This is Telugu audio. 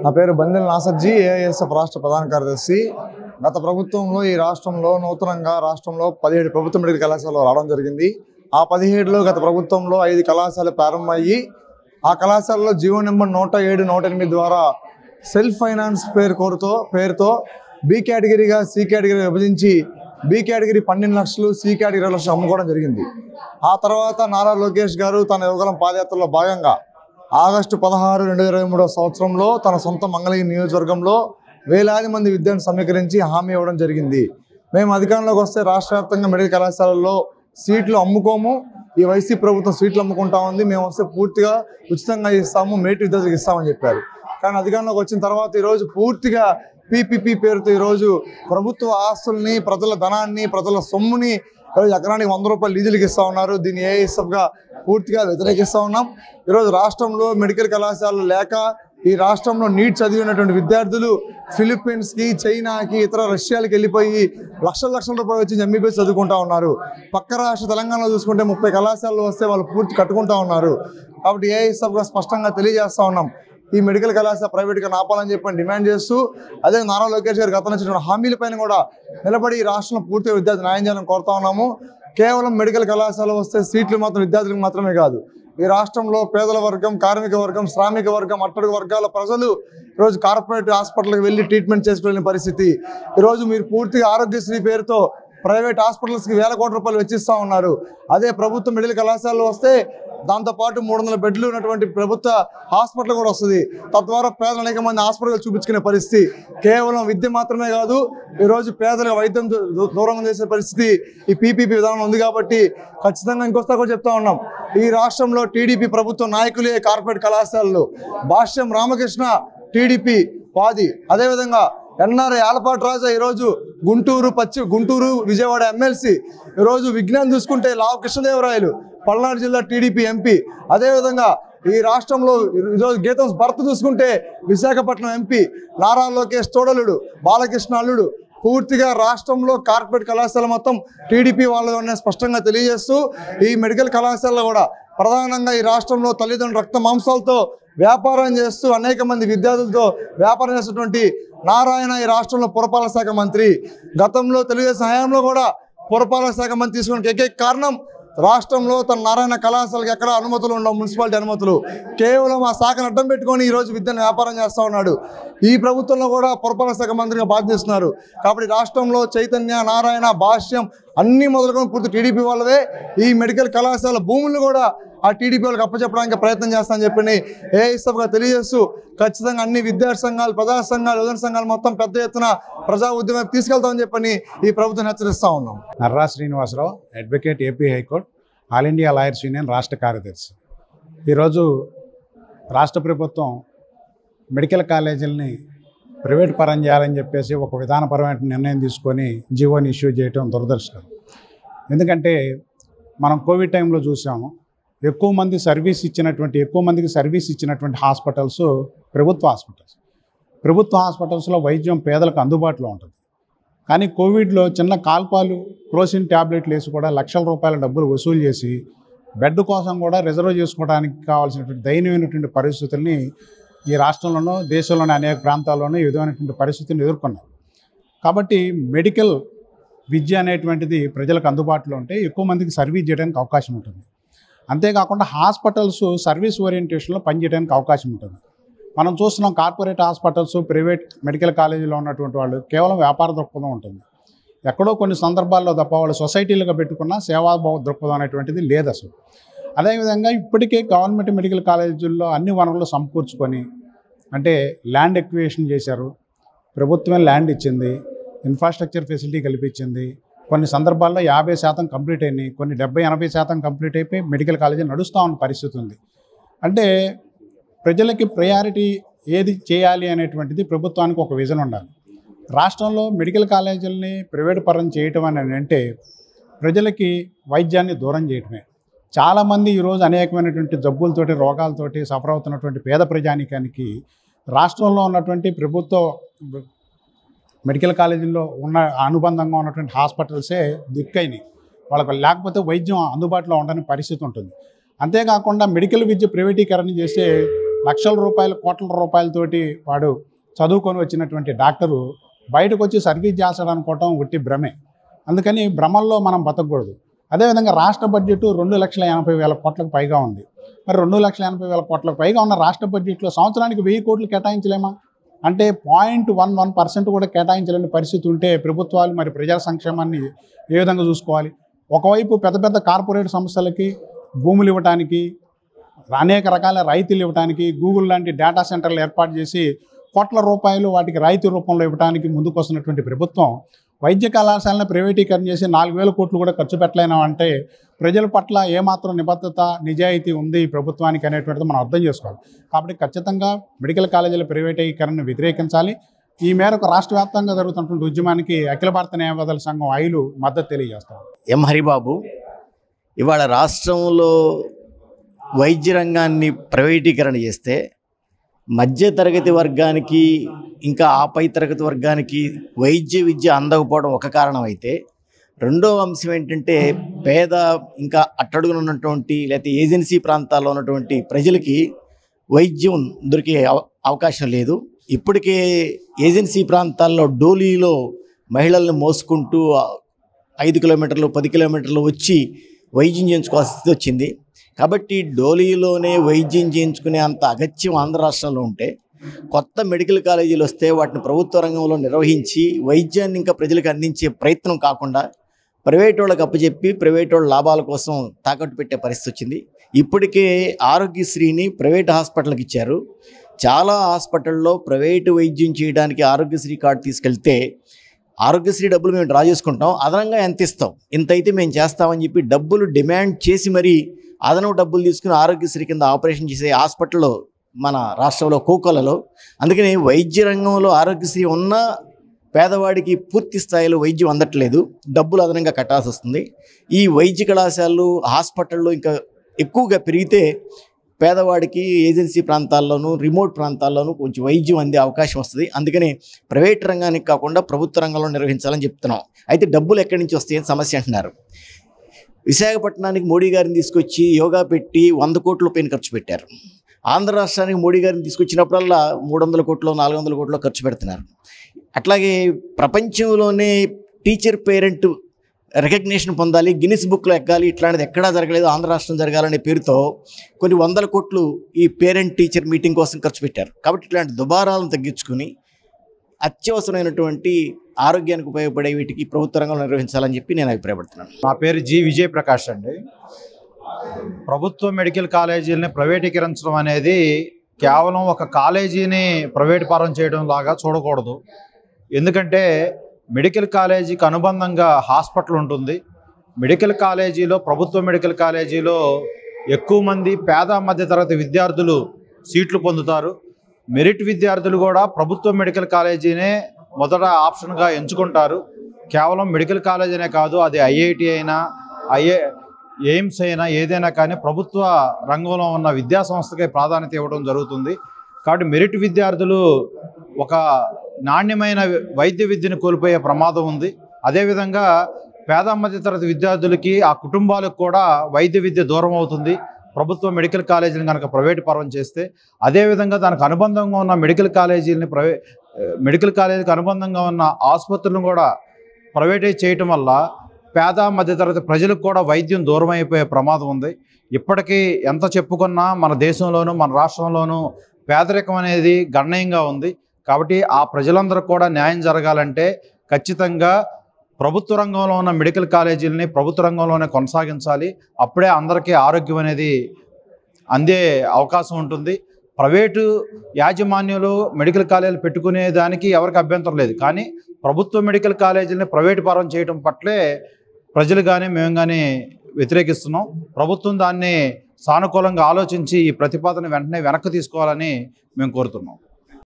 నా పేరు బందెల నాసర్జీ, ఏఐఎస్ఎఫ్ రాష్ట్ర ప్రధాన కార్యదర్శి. గత ప్రభుత్వంలో ఈ రాష్ట్రంలో నూతనంగా 17 ప్రభుత్వ మెడికల్ కళాశాలలు రావడం జరిగింది. ఆ 17లో గత ప్రభుత్వంలో 5 కళాశాలలు ప్రారంభమయ్యి ఆ కళాశాలలో జీవో నెంబర్ 107, 108 ద్వారా సెల్ఫ్ ఫైనాన్స్ పేరుతో బి కేటగిరీగా సి కేటగిరీ విభజించి బి కేటగిరీ 12 లక్షలు, సి కేటగిరీ 20 లక్షలు అమ్ముకోవడం జరిగింది. ఆ తర్వాత నారా లోకేష్ గారు తన యువగలం పాదయాత్రలో భాగంగా ఆగస్టు 16, 2023 సంవత్సరంలో తన సొంత మంగళగిరి నియోజకవర్గంలో వేలాది మంది విద్యార్థులను సమీకరించి హామీ ఇవ్వడం జరిగింది. మేము అధికారంలోకి వస్తే రాష్ట్ర వ్యాప్తంగా మెడికల్ కళాశాలల్లో సీట్లు అమ్ముకోము, ఈ వైసీపీ ప్రభుత్వం సీట్లు అమ్ముకుంటా ఉంది, మేము వస్తే పూర్తిగా ఉచితంగా ఇస్తాము, మెరిట్ విద్యార్థులకు ఇస్తామని చెప్పారు. కానీ అధికారంలోకి వచ్చిన తర్వాత ఈరోజు పూర్తిగా పీపీపీ పేరుతో ఈరోజు ప్రభుత్వ ఆస్తుల్ని, ప్రజల ధనాన్ని, ప్రజల సొమ్ముని ఈరోజు ఎకరానికి 100 రూపాయలు లీజులకు ఇస్తూ ఉన్నారు. దీన్ని ఏఐఎస్ఎఫ్గా పూర్తిగా వ్యతిరేకిస్తూ ఉన్నాం. ఈరోజు రాష్ట్రంలో మెడికల్ కళాశాలలు లేక ఈ రాష్ట్రంలో నీట్ చదివినటువంటి విద్యార్థులు ఫిలిప్పీన్స్కి, చైనాకి, ఇతర రష్యాలకు వెళ్ళిపోయి లక్షల రూపాయలు వచ్చి ఎంబీబీఎస్ చదువుకుంటా ఉన్నారు. పక్క రాష్ట్ర తెలంగాణలో చూసుకుంటే 30 కళాశాలలు వస్తే వాళ్ళు పూర్తి కట్టుకుంటా ఉన్నారు. కాబట్టి ఏఐఎస్ఎఫ్గా స్పష్టంగా తెలియజేస్తూ ఉన్నాం, ఈ మెడికల్ కళాశాల ప్రైవేట్గా ఆపాలని చెప్పని డిమాండ్ చేస్తూ, అదే నారా లోకేష్ గారు గతంలో ఇచ్చినటువంటి హామీలపైన కూడా నిలబడి ఈ రాష్ట్రంలో పూర్తిగా విద్యార్థులు న్యాయం చేయాలని కోరుతా ఉన్నాము. కేవలం మెడికల్ కళాశాల వస్తే సీట్లు మాత్రం విద్యార్థులకు మాత్రమే కాదు, ఈ రాష్ట్రంలో పేదల వర్గం, కార్మిక వర్గం, శ్రామిక వర్గం, అట్టడుగు వర్గాల ప్రజలు ఈరోజు కార్పొరేట్ హాస్పిటల్కి వెళ్ళి ట్రీట్మెంట్ చేసుకునే పరిస్థితి. ఈరోజు మీరు పూర్తిగా ఆరోగ్యశ్రీ పేరుతో ప్రైవేట్ హాస్పిటల్స్కి వేల కోట్ల రూపాయలు వెచ్చిస్తూ ఉన్నారు. అదే ప్రభుత్వ మెడికల్ కళాశాలలో వస్తే దాంతోపాటు 300 బెడ్లు ఉన్నటువంటి ప్రభుత్వ హాస్పిటల్ కూడా వస్తుంది. తద్వారా పేదలు అనేక మంది హాస్పిటల్ చూపించుకునే పరిస్థితి. కేవలం విద్య మాత్రమే కాదు, ఈరోజు పేదలకు వైద్యం దూరంగా చేసే పరిస్థితి ఈ పీపీపీ విధానం ఉంది. కాబట్టి ఖచ్చితంగా ఇంకొస్తా కూడా చెప్తా ఉన్నాం, ఈ రాష్ట్రంలో టీడీపీ ప్రభుత్వ నాయకులే కార్పొరేట్ కళాశాలలు. భాష్యం రామకృష్ణ టీడీపీ వాది, అదేవిధంగా ఎన్ఆర్ఐ ఆలపాటి రాజా ఈరోజు గుంటూరు విజయవాడ ఎమ్మెల్సీ. ఈరోజు విజ్ఞానం చూసుకుంటే లావు కృష్ణదేవరాయలు పల్నాడు జిల్లా టీడీపీ ఎంపీ. అదేవిధంగా ఈ రాష్ట్రంలో ఈరోజు గీతం భర్త చూసుకుంటే విశాఖపట్నం ఎంపీ నారా లోకేష్ తోడలుడు, బాలకృష్ణ అల్లుడు. పూర్తిగా రాష్ట్రంలో కార్పొరేట్ కళాశాల మొత్తం టీడీపీ వాళ్ళని స్పష్టంగా తెలియజేస్తూ, ఈ మెడికల్ కళాశాలలో కూడా ప్రధానంగా ఈ రాష్ట్రంలో తల్లిదండ్రుల రక్త మాంసాలతో వ్యాపారం చేస్తూ అనేక మంది విద్యార్థులతో వ్యాపారం చేసేటువంటి నారాయణ ఈ రాష్ట్రంలో పురపాలక శాఖ మంత్రి. గతంలో తెలుగుదేశం హయాంలో కూడా పురపాలక శాఖ మంత్రి తీసుకున్న ఏకైక కారణం రాష్ట్రంలో తన నారాయణ కళాశాలకు ఎక్కడ అనుమతులు ఉండవు, మున్సిపాలిటీ అనుమతులు. కేవలం ఆ శాఖను అడ్డం పెట్టుకొని ఈరోజు విద్యను వ్యాపారం చేస్తూ ఉన్నాడు. ఈ ప్రభుత్వంలో కూడా పురపాలక శాఖ మంత్రిగా బాధ్యస్తున్నారు. కాబట్టి రాష్ట్రంలో చైతన్య, నారాయణ, భాష్యం అన్నీ మొదలుకొని పూర్తి టీడీపీ వాళ్ళవే. ఈ మెడికల్ కళాశాల భూములను కూడా ఆ టీడీపీ వాళ్ళకి అప్పచెప్పడానికి ప్రయత్నం చేస్తామని చెప్పి ఏఐఎస్ఎఫ్గా తెలియజేస్తూ, ఖచ్చితంగా అన్ని విద్యార్థి సంఘాలు, ప్రజా సంఘాలు, యువజన సంఘాలు మొత్తం పెద్ద ఎత్తున ప్రజా ఉద్యమం తీసుకెళ్తామని చెప్పని ఈ ప్రభుత్వం హెచ్చరిస్తూ ఉన్నాం. Narra Srinivasarao, advocate, AP high court, all India lawyers union రాష్ట్ర కార్యదర్శి. ఈరోజు రాష్ట్ర ప్రభుత్వం మెడికల్ కాలేజీలని ప్రైవేట్ పరం చేయాలని చెప్పేసి ఒక విధానపరమైన నిర్ణయం తీసుకొని జీవోని ఇష్యూ చేయడం దురదృష్టకరం. ఎందుకంటే మనం కోవిడ్ టైంలో చూసాము, ఎక్కువ మందికి సర్వీస్ ఇచ్చినటువంటి హాస్పిటల్స్ ప్రభుత్వ హాస్పిటల్స్లో వైద్యం పేదలకు అందుబాటులో ఉంటుంది. కానీ కోవిడ్లో చిన్న కాల్పాలు, క్రోసిన్ ట్యాబ్లెట్లు వేసి కూడా లక్షల రూపాయల డబ్బులు వసూలు చేసి బెడ్ కోసం కూడా రిజర్వ్ చేసుకోవడానికి కావాల్సినటువంటి దయనీయమైనటువంటి పరిస్థితుల్ని ఈ రాష్ట్రంలోనూ, దేశంలోని అనేక ప్రాంతాల్లోనూ ఈ విధమైనటువంటి పరిస్థితులను ఎదుర్కొన్నారు. కాబట్టి మెడికల్ విద్య అనేటువంటిది ప్రజలకు అందుబాటులో ఉంటే ఎక్కువ మందికి సర్వీస్ చేయడానికి అవకాశం ఉంటుంది. అంతేకాకుండా హాస్పిటల్స్ సర్వీస్ ఓరియంటేషన్లో పనిచేయడానికి అవకాశం ఉంటుంది. మనం చూస్తున్నాం, కార్పొరేట్ హాస్పిటల్స్, ప్రైవేట్ మెడికల్ కాలేజీలో ఉన్నటువంటి వాళ్ళు కేవలం వ్యాపార దృక్పథం ఉంటుంది. ఎక్కడో కొన్ని సందర్భాల్లో తప్ప వాళ్ళు సొసైటీలుగా పెట్టుకున్న సేవాభావ దృక్పథం అనేటువంటిది లేదు అసలు. అదేవిధంగా ఇప్పటికే గవర్నమెంట్ మెడికల్ కాలేజీల్లో అన్ని వనరులు సమకూర్చుకొని, అంటే ల్యాండ్ ఎక్విజిషన్ చేశారు, ప్రభుత్వమే ల్యాండ్ ఇచ్చింది, ఇన్ఫ్రాస్ట్రక్చర్ ఫెసిలిటీ కల్పించింది. కొన్ని సందర్భాల్లో 50% కంప్లీట్ అయినాయి, కొన్ని 70-80% కంప్లీట్ అయిపోయి మెడికల్ కాలేజీ నడుస్తూ ఉన్న పరిస్థితి ఉంది. అంటే ప్రజలకి ప్రయారిటీ ఏది చేయాలి అనేటువంటిది ప్రభుత్వానికి ఒక విజన్ ఉండాలి. రాష్ట్రంలో మెడికల్ కాలేజీలని ప్రైవేట్ పరం చేయటం అని అంటే ప్రజలకి వైద్యాన్ని దూరం చేయటమే. చాలామంది ఈరోజు అనేకమైనటువంటి జబ్బులతోటి, రోగాలతోటి సఫర్ అవుతున్నటువంటి పేద ప్రజానికానికి రాష్ట్రంలో ఉన్నటువంటి ప్రభుత్వ మెడికల్ కాలేజీల్లో ఉన్న అనుబంధంగా ఉన్నటువంటి హాస్పిటల్సే దిక్కైనవి. వాళ్ళకు లేకపోతే వైద్యం అందుబాటులో ఉండని పరిస్థితి ఉంటుంది. అంతేకాకుండా మెడికల్ విద్య ప్రైవేటీకరణ చేస్తే లక్షల రూపాయలు కోట్ల రూపాయలతోటి వాడు చదువుకొని వచ్చినటువంటి డాక్టరు బయటకు వచ్చి సర్వీస్ చేస్తాడు అనుకోవటం ఉట్టి భ్రమే. అందుకని భ్రమల్లో మనం బతకూడదు. అదేవిధంగా రాష్ట్ర బడ్జెట్ 2,80,000 కోట్లకు పైగా ఉంది. మరి 2,80,000 కోట్లకు పైగా ఉన్న రాష్ట్ర బడ్జెట్లో సంవత్సరానికి 1000 కోట్లు కేటాయించలేమా? అంటే 0.11% కూడా కేటాయించలేని పరిస్థితి ఉంటే ప్రభుత్వాలు మరి ప్రజా సంక్షేమాన్ని ఏ విధంగా చూసుకోవాలి? ఒకవైపు పెద్ద పెద్ద కార్పొరేట్ సంస్థలకి భూములు ఇవ్వడానికి, అనేక రకాల రాయితీలు ఇవ్వడానికి, గూగుల్ లాంటి డేటా సెంటర్లు ఏర్పాటు చేసి కోట్ల రూపాయలు వాటికి రాయితీ రూపంలో ఇవ్వడానికి ముందుకు వస్తున్నటువంటి ప్రభుత్వం వైద్య కళాశాలను ప్రైవేటీకరణ చేసి 4,000 కోట్లు కూడా ఖర్చు పెట్టలేనామంటే ప్రజల పట్ల ఏమాత్రం నిబద్ధత, నిజాయితీ ఉంది ఈ ప్రభుత్వానికి అనేటువంటిది మనం అర్థం చేసుకోవాలి. కాబట్టి ఖచ్చితంగా మెడికల్ కాలేజీల ప్రైవేటీకరణను వ్యతిరేకించాలి. ఈ మేరకు రాష్ట్ర వ్యాప్తంగా జరుగుతున్నటువంటి ఉద్యమానికి అఖిల భారత న్యాయవాదుల సంఘం ఐలు మద్దతు తెలియజేస్తాం. ఎం హరిబాబు, ఇవాళ రాష్ట్రంలో వైద్య రంగాన్ని ప్రైవేటీకరణ చేస్తే మధ్యతరగతి వర్గానికి, ఇంకా ఆపై తరగతి వర్గానికి వైద్య విద్య అందకపోవడం ఒక కారణం అయితే, రెండో అంశం ఏంటంటే పేద, ఇంకా అట్టడుగున ఉన్నటువంటి లేకపోతే ఏజెన్సీ ప్రాంతాల్లో ఉన్నటువంటి ప్రజలకి వైద్యం దొరికే అవకాశం లేదు. ఇప్పటికే ఏజెన్సీ ప్రాంతాల్లో డోలీలో మహిళలను మోసుకుంటూ 5 కిలోమీటర్లు 10 కిలోమీటర్లు వచ్చి వైద్యం చేయించుకోవాల్సిన స్థితి వచ్చింది. కాబట్టి డోలీలోనే వైద్యం చేయించుకునే అంత అగత్యం ఆంధ్ర రాష్ట్రంలో ఉంటే, కొత్త మెడికల్ కాలేజీలు వస్తే వాటిని ప్రభుత్వ రంగంలో నిర్వహించి వైద్యాన్ని ఇంకా ప్రజలకు అందించే ప్రయత్నం కాకుండా ప్రైవేట్ వాళ్ళకి అప్పచెప్పి ప్రైవేట్ వాళ్ళ లాభాల కోసం తాకట్టు పెట్టే పరిస్థితి వచ్చింది. ఇప్పటికే ఆరోగ్యశ్రీని ప్రైవేట్ హాస్పిటల్కి ఇచ్చారు. చాలా హాస్పిటల్లో ప్రైవేటు వైద్యం చేయడానికి ఆరోగ్యశ్రీ కార్డు తీసుకెళ్తే ఆరోగ్యశ్రీ డబ్బులు మేము డ్రా చేసుకుంటాం, అదనంగా ఎంత ఇస్తాం, ఇంత అయితే మేము చేస్తామని చెప్పి డబ్బులు డిమాండ్ చేసి మరీ అదనపు డబ్బులు తీసుకుని ఆరోగ్యశ్రీ కింద ఆపరేషన్ చేసే హాస్పిటల్లో మన రాష్ట్రంలో కోకోలలో. అందుకని వైద్య రంగంలో ఆరోగ్యశ్రీ ఉన్న పేదవాడికి పూర్తి స్థాయిలో వైద్యం అందట్లేదు, డబ్బులు అదనంగా కట్టాల్సి వస్తుంది. ఈ వైద్య కళాశాలలు, హాస్పిటళ్ళు ఇంకా ఎక్కువగా పెరిగితే పేదవాడికి ఏజెన్సీ ప్రాంతాల్లోనూ, రిమోట్ ప్రాంతాల్లోనూ కొంచెం వైద్యం అందే అవకాశం వస్తుంది. అందుకని ప్రైవేట్ రంగానికి కాకుండా ప్రభుత్వ రంగంలో నిర్వహించాలని చెప్తున్నాం. అయితే డబ్బులు ఎక్కడి నుంచి వస్తాయని సమస్య అంటున్నారు. విశాఖపట్నానికి మోడీ గారిని తీసుకొచ్చి యోగా పెట్టి 100 కోట్ల పైన ఖర్చు పెట్టారు. ఆంధ్ర రాష్ట్రానికి మోడీ గారిని తీసుకొచ్చినప్పుడల్లా 300 కోట్లు 400 కోట్లు ఖర్చు పెడుతున్నారు. అట్లాగే ప్రపంచంలోనే టీచర్ పేరెంట్ రికగ్నిషన్ పొందాలి, గిన్నిస్ బుక్లో ఎక్కాలి, ఇట్లాంటిది ఎక్కడా జరగలేదు, ఆంధ్ర రాష్ట్రం జరగాలనే పేరుతో కొన్ని 100 కోట్లు ఈ పేరెంట్ టీచర్ మీటింగ్ కోసం ఖర్చు పెట్టారు. కాబట్టి ఇట్లాంటి దుబారాలను తగ్గించుకుని అత్యవసరమైనటువంటి ఆరోగ్యానికి ఉపయోగపడే వీటికి ప్రభుత్వ రంగంలో నిర్వహించాలని చెప్పి నేను అభిప్రాయపడుతున్నాను. నా పేరు జి విజయప్రకాష్ అండి. ప్రభుత్వ మెడికల్ కాలేజీలని ప్రైవేటీకరించడం అనేది కేవలం ఒక కాలేజీని ప్రైవేట్ పరం చేయడం లాగా చూడకూడదు. ఎందుకంటే మెడికల్ కాలేజీకి అనుబంధంగా హాస్పిటల్ ఉంటుంది. మెడికల్ కాలేజీలో, ప్రభుత్వ మెడికల్ కాలేజీలో ఎక్కువ మంది పేద మధ్యతరగతి విద్యార్థులు సీట్లు పొందుతారు. మెరిట్ విద్యార్థులు కూడా ప్రభుత్వ మెడికల్ కాలేజీనే మొదట ఆప్షన్గా ఎంచుకుంటారు. కేవలం మెడికల్ కాలేజ్ అనే కాదు, అది ఐఐటి అయినా ఎయిమ్స్ అయినా ఏదైనా కానీ ప్రభుత్వ రంగంలో ఉన్న విద్యా సంస్థకే ప్రాధాన్యత ఇవ్వడం జరుగుతుంది. కాబట్టి మెరిట్ విద్యార్థులు ఒక నాణ్యమైన వైద్య విద్యను కోల్పోయే ప్రమాదం ఉంది. అదేవిధంగా పేద మధ్యతరగతి విద్యార్థులకి, ఆ కుటుంబాలకు కూడా వైద్య విద్య దూరం అవుతుంది ప్రభుత్వ మెడికల్ కాలేజీని కనుక ప్రైవేట్ పరం చేస్తే. అదేవిధంగా దానికి అనుబంధంగా ఉన్న మెడికల్ కాలేజీకి అనుబంధంగా ఉన్న ఆసుపత్రులను కూడా ప్రైవేటైజ్ చేయటం వల్ల పేద మధ్యతరగతి ప్రజలకు కూడా వైద్యం దూరం అయిపోయే ప్రమాదం ఉంది. ఇప్పటికీ ఎంత చెప్పుకున్నా మన దేశంలోనూ మన రాష్ట్రంలోనూ పేదరికం అనేది గణనీయంగా ఉంది. కాబట్టి ఆ ప్రజలందరూ కూడా న్యాయం జరగాలంటే ఖచ్చితంగా ప్రభుత్వ రంగంలో ఉన్న మెడికల్ కాలేజీలని ప్రభుత్వ రంగంలోనే కొనసాగించాలి. అప్పుడే అందరికీ ఆరోగ్యం అనేది అందే అవకాశం ఉంటుంది. ప్రైవేటు యాజమాన్యాలు మెడికల్ కాలేజీలు పెట్టుకునే దానికి ఎవరికి అభ్యంతరం లేదు. కానీ ప్రభుత్వ మెడికల్ కాలేజీలని ప్రైవేటు పరం చేయడం పట్లే ప్రజలు కానీ మేము కానీ వ్యతిరేకిస్తున్నాం. ప్రభుత్వం దాన్ని సానుకూలంగా ఆలోచించి ఈ ప్రతిపాదన వెంటనే వెనక్కి తీసుకోవాలని మేము కోరుతున్నాం.